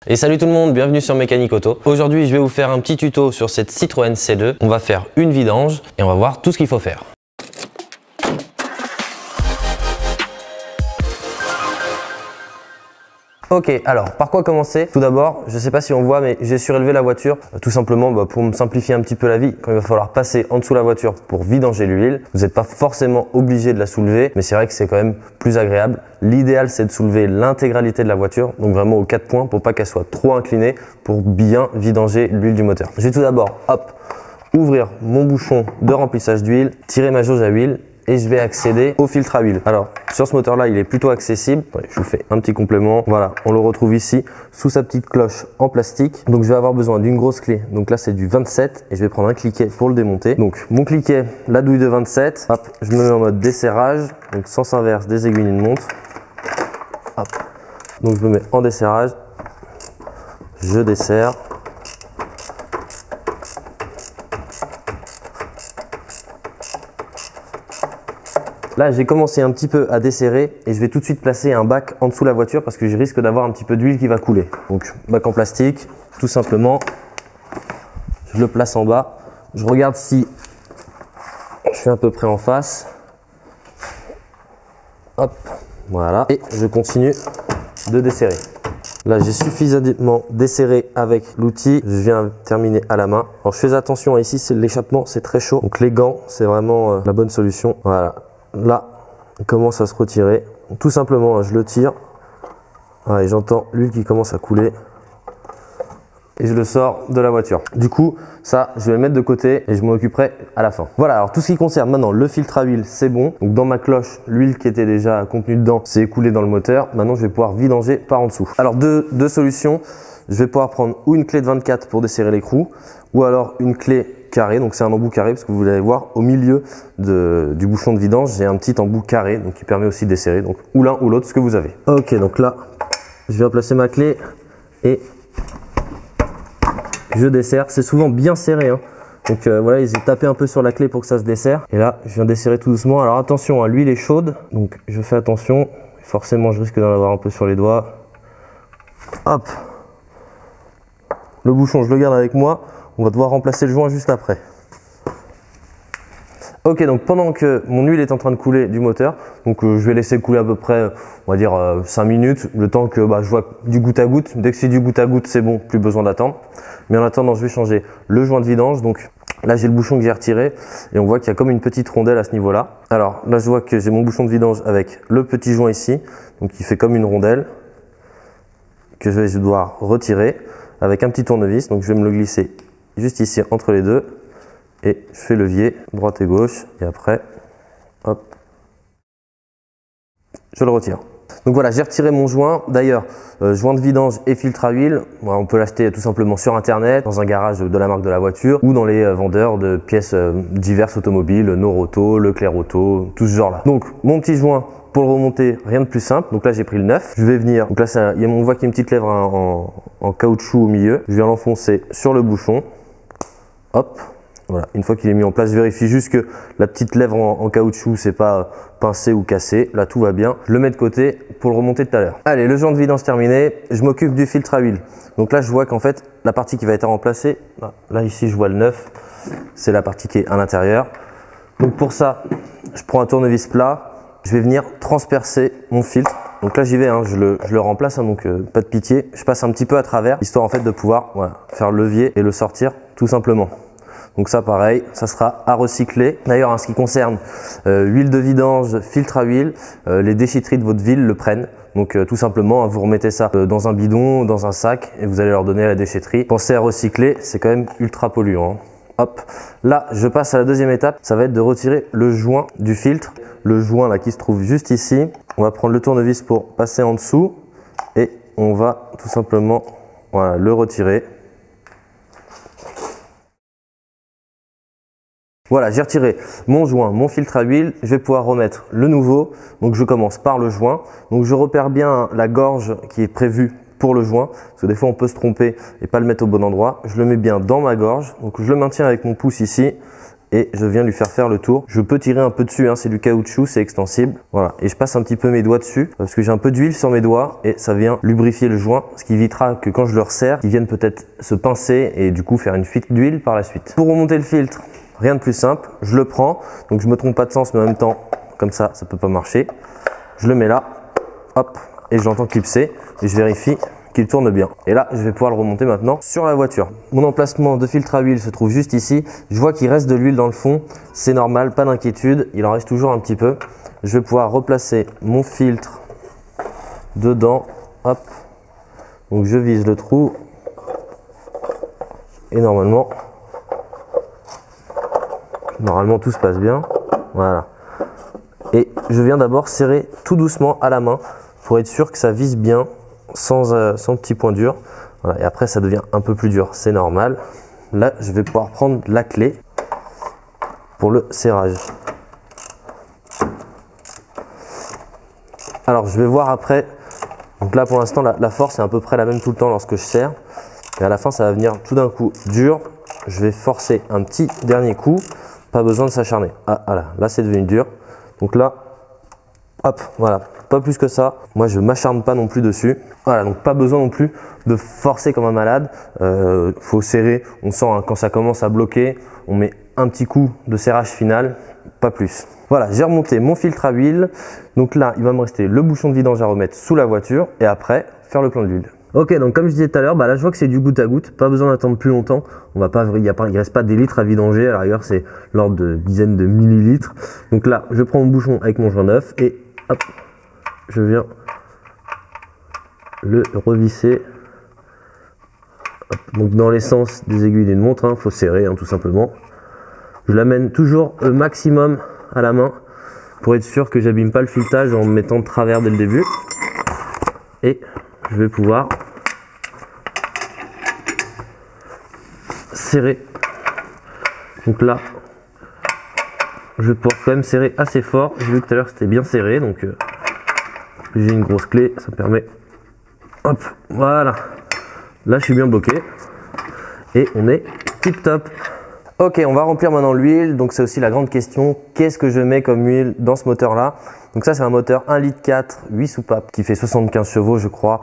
Et salut tout le monde, bienvenue sur Mécanique Auto. Aujourd'hui je vais vous faire un petit tuto sur cette Citroën C2. On va faire une vidange et on va voir tout ce qu'il faut faire. Ok, alors par quoi commencer? Tout d'abord, je ne sais pas si on voit, mais j'ai surélevé la voiture tout simplement pour me simplifier un petit peu la vie. Quand il va falloir passer en dessous de la voiture pour vidanger l'huile, vous n'êtes pas forcément obligé de la soulever, mais c'est vrai que c'est quand même plus agréable. L'idéal, c'est de soulever l'intégralité de la voiture, donc vraiment aux 4 points pour pas qu'elle soit trop inclinée pour bien vidanger l'huile du moteur. Je vais tout d'abord, hop, ouvrir mon bouchon de remplissage d'huile, tirer ma jauge à huile et je vais accéder au filtre à huile. Alors sur ce moteur là il est plutôt accessible. Je vous fais un petit complément. Voilà, on le retrouve ici sous sa petite cloche en plastique. Donc je vais avoir besoin d'une grosse clé. Donc là c'est du 27 et je vais prendre un cliquet pour le démonter. Donc mon cliquet, la douille de 27. Hop, je me mets en mode desserrage. Donc sens inverse des aiguilles d'une montre. Hop. Donc je me mets en desserrage. Je desserre. Là, j'ai commencé un petit peu à desserrer et je vais tout de suite placer un bac en dessous de la voiture parce que je risque d'avoir un petit peu d'huile qui va couler. Donc, bac en plastique, tout simplement, je le place en bas. Je regarde si je suis à peu près en face. Hop, voilà. Et je continue de desserrer. Là, j'ai suffisamment desserré avec l'outil. Je viens terminer à la main. Alors, je fais attention ici, c'est l'échappement, c'est très chaud. Donc, les gants, c'est vraiment la bonne solution. Voilà. Là, il commence à se retirer. Tout simplement, je le tire. Voilà, et j'entends l'huile qui commence à couler. Et je le sors de la voiture. Du coup, ça, je vais le mettre de côté et je m'en occuperai à la fin. Voilà, alors tout ce qui concerne maintenant le filtre à huile, c'est bon. Donc dans ma cloche, l'huile qui était déjà contenue dedans s'est écoulée dans le moteur. Maintenant, je vais pouvoir vidanger par en dessous. Alors, deux solutions. Je vais pouvoir prendre ou une clé de 24 pour desserrer l'écrou, ou alors une clé carré, donc c'est un embout carré parce que vous allez voir au milieu du bouchon de vidange j'ai un petit embout carré donc qui permet aussi de desserrer, donc ou l'un ou l'autre ce que vous avez. Ok, donc là je viens placer ma clé et je desserre. C'est souvent bien serré hein. Donc voilà, j'ai tapé un peu sur la clé pour que ça se desserre et là je viens desserrer tout doucement. Alors attention hein, l'huile est chaude donc je fais attention, forcément je risque d'en avoir un peu sur les doigts. Hop, le bouchon je le garde avec moi. On va devoir remplacer le joint juste après. Ok, donc pendant que mon huile est en train de couler du moteur, donc je vais laisser couler à peu près, on va dire 5 minutes, le temps que je vois du goutte à goutte. Dès que c'est du goutte à goutte, c'est bon, plus besoin d'attendre. Mais en attendant, je vais changer le joint de vidange. Donc là, j'ai le bouchon que j'ai retiré et on voit qu'il y a comme une petite rondelle à ce niveau-là. Alors là, je vois que j'ai mon bouchon de vidange avec le petit joint ici, donc il fait comme une rondelle que je vais devoir retirer avec un petit tournevis. Donc je vais me le glisser juste ici entre les deux et je fais levier droite et gauche et après hop je le retire. Donc voilà, j'ai retiré mon joint. D'ailleurs joint de vidange et filtre à huile, on peut l'acheter tout simplement sur internet, dans un garage de la marque de la voiture ou dans les vendeurs de pièces diverses automobiles, Noroto, Leclerc Auto, tout ce genre là. Donc mon petit joint pour le remonter, rien de plus simple. Donc là j'ai pris le 9, je vais venir, donc là on voit qu'il y a une petite lèvre en caoutchouc au milieu, je viens l'enfoncer sur le bouchon. Hop, voilà, une fois qu'il est mis en place, je vérifie juste que la petite lèvre en caoutchouc c'est pas pincé ou cassé, là tout va bien. Je le mets de côté pour le remonter tout à l'heure. Allez, le joint de vidange terminé, je m'occupe du filtre à huile. Donc là je vois qu'en fait la partie qui va être remplacée, là ici je vois le 9, c'est la partie qui est à l'intérieur. Donc pour ça, je prends un tournevis plat, je vais venir transpercer mon filtre. Donc là j'y vais, hein, je le remplace, hein, donc pas de pitié. Je passe un petit peu à travers, histoire en fait de pouvoir faire le levier et le sortir tout simplement. Donc ça pareil, ça sera à recycler. D'ailleurs en ce qui concerne huile de vidange, filtre à huile, les déchetteries de votre ville le prennent. Donc tout simplement, hein, vous remettez ça dans un bidon, dans un sac et vous allez leur donner à la déchetterie. Pensez à recycler, c'est quand même ultra polluant. Hein. Hop, là je passe à la deuxième étape, ça va être de retirer le joint du filtre. Le joint là qui se trouve juste ici. On va prendre le tournevis pour passer en dessous et on va tout simplement le retirer. Voilà, j'ai retiré mon joint, mon filtre à huile, je vais pouvoir remettre le nouveau. Donc je commence par le joint. Donc je repère bien la gorge qui est prévue pour le joint, parce que des fois on peut se tromper et pas le mettre au bon endroit. Je le mets bien dans ma gorge, donc je le maintiens avec mon pouce ici et je viens lui faire le tour. Je peux tirer un peu dessus, hein, c'est du caoutchouc, c'est extensible. Voilà, et je passe un petit peu mes doigts dessus parce que j'ai un peu d'huile sur mes doigts et ça vient lubrifier le joint, ce qui évitera que quand je le resserre, il vienne peut-être se pincer et du coup faire une fuite d'huile par la suite. Pour remonter le filtre, rien de plus simple, je le prends, donc je me trompe pas de sens, mais en même temps, comme ça peut pas marcher. Je le mets là, hop, et je l'entends clipser et je vérifie qu'il tourne bien. Et là, je vais pouvoir le remonter maintenant sur la voiture. Mon emplacement de filtre à huile se trouve juste ici. Je vois qu'il reste de l'huile dans le fond. C'est normal, pas d'inquiétude. Il en reste toujours un petit peu. Je vais pouvoir replacer mon filtre dedans. Hop. Donc je vise le trou. Et normalement tout se passe bien. Voilà. Et je viens d'abord serrer tout doucement à la main pour être sûr que ça vise bien. Sans petit point dur. Voilà, et après ça devient un peu plus dur, c'est normal. Là je vais pouvoir prendre la clé pour le serrage. Alors je vais voir après. Donc là pour l'instant la force est à peu près la même tout le temps lorsque je serre. Et à la fin ça va venir tout d'un coup dur. Je vais forcer un petit dernier coup. Pas besoin de s'acharner. Ah voilà, là c'est devenu dur. Donc là, hop, voilà. Pas plus que ça. Moi, je m'acharne pas non plus dessus. Voilà, donc pas besoin non plus de forcer comme un malade. Faut serrer. On sent hein, quand ça commence à bloquer, on met un petit coup de serrage final, pas plus. Voilà, j'ai remonté mon filtre à huile. Donc là, il va me rester le bouchon de vidange à remettre sous la voiture et après faire le plein d'huile. Ok, donc comme je disais tout à l'heure, là je vois que c'est du goutte à goutte, pas besoin d'attendre plus longtemps. Il ne reste pas des litres à vidanger, à la rigueur c'est l'ordre de dizaines de millilitres. Donc là, je prends mon bouchon avec mon joint neuf et hop, je viens le revisser. Hop, donc dans les sens des aiguilles d'une montre, faut serrer tout simplement. Je l'amène toujours au maximum à la main pour être sûr que j'abîme pas le filetage en me mettant de travers dès le début. Et je vais pouvoir serrer. Donc là, je vais pouvoir quand même serrer assez fort. J'ai vu que tout à l'heure c'était bien serré, donc j'ai une grosse clé, ça me permet. Hop, voilà. Là, je suis bien bloqué et on est tip top. Ok, on va remplir maintenant l'huile. Donc c'est aussi la grande question. Qu'est-ce que je mets comme huile dans ce moteur-là? Donc ça, c'est un moteur 1,4 litre, 8 soupapes qui fait 75 chevaux, je crois,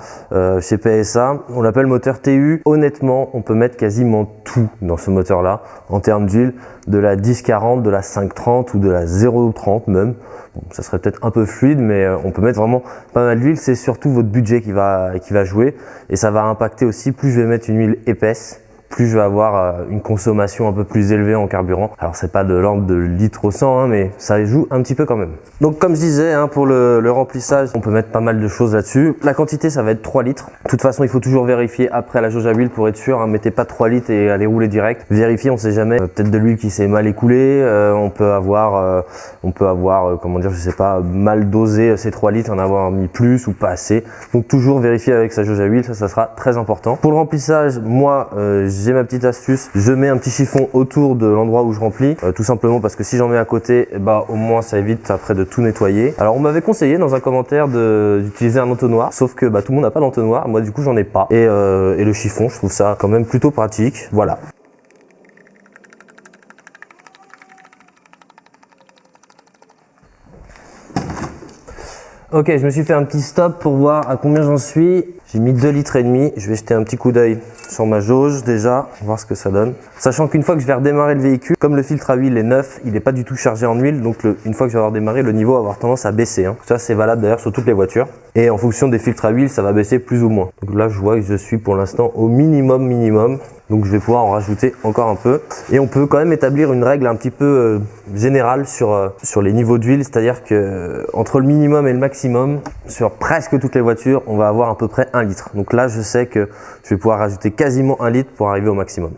chez PSA. On l'appelle moteur TU. Honnêtement, on peut mettre quasiment tout dans ce moteur-là en termes d'huile, de la 10-40, de la 5-30 ou de la 0-30 même. Bon, ça serait peut-être un peu fluide, mais on peut mettre vraiment pas mal d'huile. C'est surtout votre budget qui va jouer et ça va impacter aussi. Plus je vais mettre une huile épaisse, plus je vais avoir une consommation un peu plus élevée en carburant. Alors c'est pas de l'ordre de litre au 100, mais ça joue un petit peu quand même. Donc comme je disais, pour le remplissage, on peut mettre pas mal de choses là-dessus. La quantité, ça va être 3 litres. De toute façon, il faut toujours vérifier après la jauge à huile pour être sûr. Mettez pas 3 litres et allez rouler direct. Vérifiez, on sait jamais. Peut-être de l'huile qui s'est mal écoulée. On peut avoir, comment dire, je sais pas, mal dosé ces 3 litres, en avoir mis plus ou pas assez. Donc toujours vérifier avec sa jauge à huile, ça sera très important. Pour le remplissage, moi, j'ai ma petite astuce, je mets un petit chiffon autour de l'endroit où je remplis, tout simplement parce que si j'en mets à côté, au moins ça évite après de tout nettoyer. Alors on m'avait conseillé dans un commentaire d'utiliser un entonnoir, sauf que tout le monde n'a pas d'entonnoir, moi du coup j'en ai pas. Et le chiffon, je trouve ça quand même plutôt pratique, voilà. Ok, je me suis fait un petit stop pour voir à combien j'en suis. J'ai mis 2,5 litres. Je vais jeter un petit coup d'œil sur ma jauge déjà, voir ce que ça donne. Sachant qu'une fois que je vais redémarrer le véhicule, comme le filtre à huile est neuf, il n'est pas du tout chargé en huile. Donc une fois que je vais avoir démarré, le niveau va avoir tendance à baisser. Ça c'est valable d'ailleurs sur toutes les voitures. Et en fonction des filtres à huile, ça va baisser plus ou moins. Donc là je vois que je suis pour l'instant au minimum. Donc je vais pouvoir en rajouter encore un peu. Et on peut quand même établir une règle un petit peu générale sur les niveaux d'huile. C'est-à-dire que entre le minimum et le maximum, sur presque toutes les voitures, on va avoir à peu près 1 litre. Donc là je sais que je vais pouvoir rajouter quasiment 1 litre pour arriver au maximum.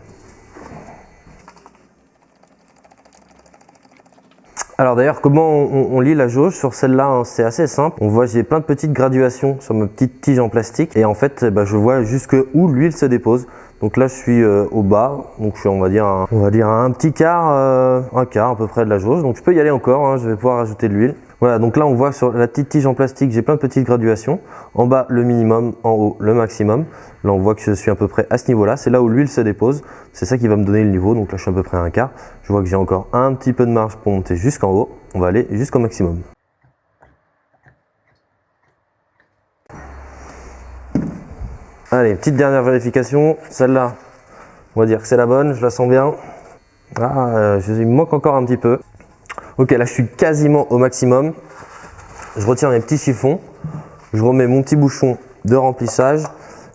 Alors d'ailleurs, comment on lit la jauge sur celle-là, c'est assez simple. On voit j'ai plein de petites graduations sur ma petite tige en plastique et en fait je vois jusque où l'huile se dépose. Donc là je suis au bas, donc je suis on va dire à un petit quart, un quart à peu près de la jauge. Donc je peux y aller encore, je vais pouvoir rajouter de l'huile. Voilà, donc là on voit sur la petite tige en plastique, j'ai plein de petites graduations. En bas le minimum, en haut le maximum. Là on voit que je suis à peu près à ce niveau-là, c'est là où l'huile se dépose. C'est ça qui va me donner le niveau, donc là je suis à peu près à un quart. Je vois que j'ai encore un petit peu de marge pour monter jusqu'en haut. On va aller jusqu'au maximum. Allez, petite dernière vérification. Celle-là, on va dire que c'est la bonne, je la sens bien. Ah, il me manque encore un petit peu. Ok, là je suis quasiment au maximum. Je retire mes petits chiffons. Je remets mon petit bouchon de remplissage.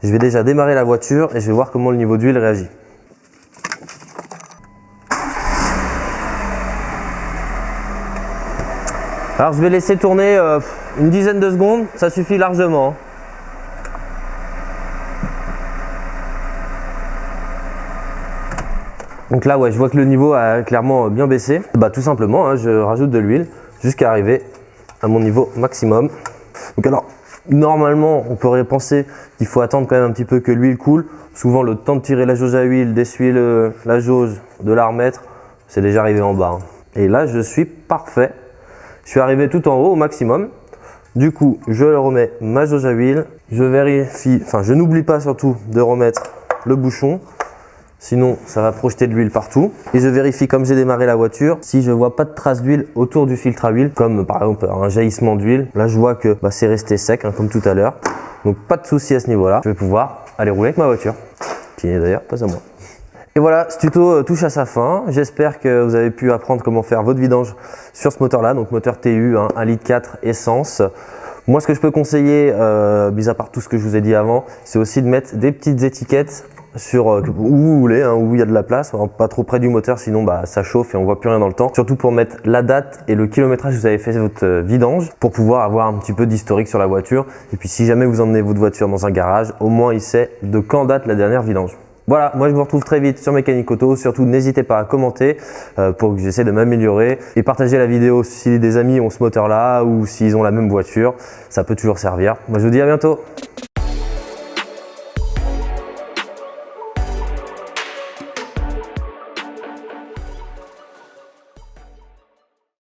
Je vais déjà démarrer la voiture et je vais voir comment le niveau d'huile réagit. Alors je vais laisser tourner une dizaine de secondes, ça suffit largement. Donc là, ouais, je vois que le niveau a clairement bien baissé. Bah, tout simplement, hein, je rajoute de l'huile jusqu'à arriver à mon niveau maximum. Donc alors, normalement, on pourrait penser qu'il faut attendre quand même un petit peu que l'huile coule. Souvent, le temps de tirer la jauge à huile, d'essuyer la jauge, de la remettre, c'est déjà arrivé en bas. Et là, je suis parfait. Je suis arrivé tout en haut au maximum. Du coup, je remets ma jauge à huile. Je vérifie, enfin, je n'oublie pas surtout de remettre le bouchon. Sinon, ça va projeter de l'huile partout. Et je vérifie, comme j'ai démarré la voiture, si je vois pas de traces d'huile autour du filtre à huile, comme par exemple un jaillissement d'huile. Là, je vois que c'est resté sec, hein, comme tout à l'heure. Donc, pas de souci à ce niveau-là. Je vais pouvoir aller rouler avec ma voiture, qui n'est d'ailleurs pas à moi. Et voilà, ce tuto touche à sa fin. J'espère que vous avez pu apprendre comment faire votre vidange sur ce moteur-là. Donc, moteur TU, hein, 1,4 litre essence. Moi, ce que je peux conseiller, mis à part tout ce que je vous ai dit avant, c'est aussi de mettre des petites étiquettes sur où vous voulez, hein, où il y a de la place, pas trop près du moteur, sinon ça chauffe et on voit plus rien dans le temps. Surtout pour mettre la date et le kilométrage que vous avez fait votre vidange, pour pouvoir avoir un petit peu d'historique sur la voiture. Et puis si jamais vous emmenez votre voiture dans un garage, au moins il sait de quand date la dernière vidange. Voilà, moi je vous retrouve très vite sur Mécanique Auto. Surtout n'hésitez pas à commenter pour que j'essaie de m'améliorer et partager la vidéo si des amis ont ce moteur là ou s'ils ont la même voiture, ça peut toujours servir. Moi je vous dis à bientôt.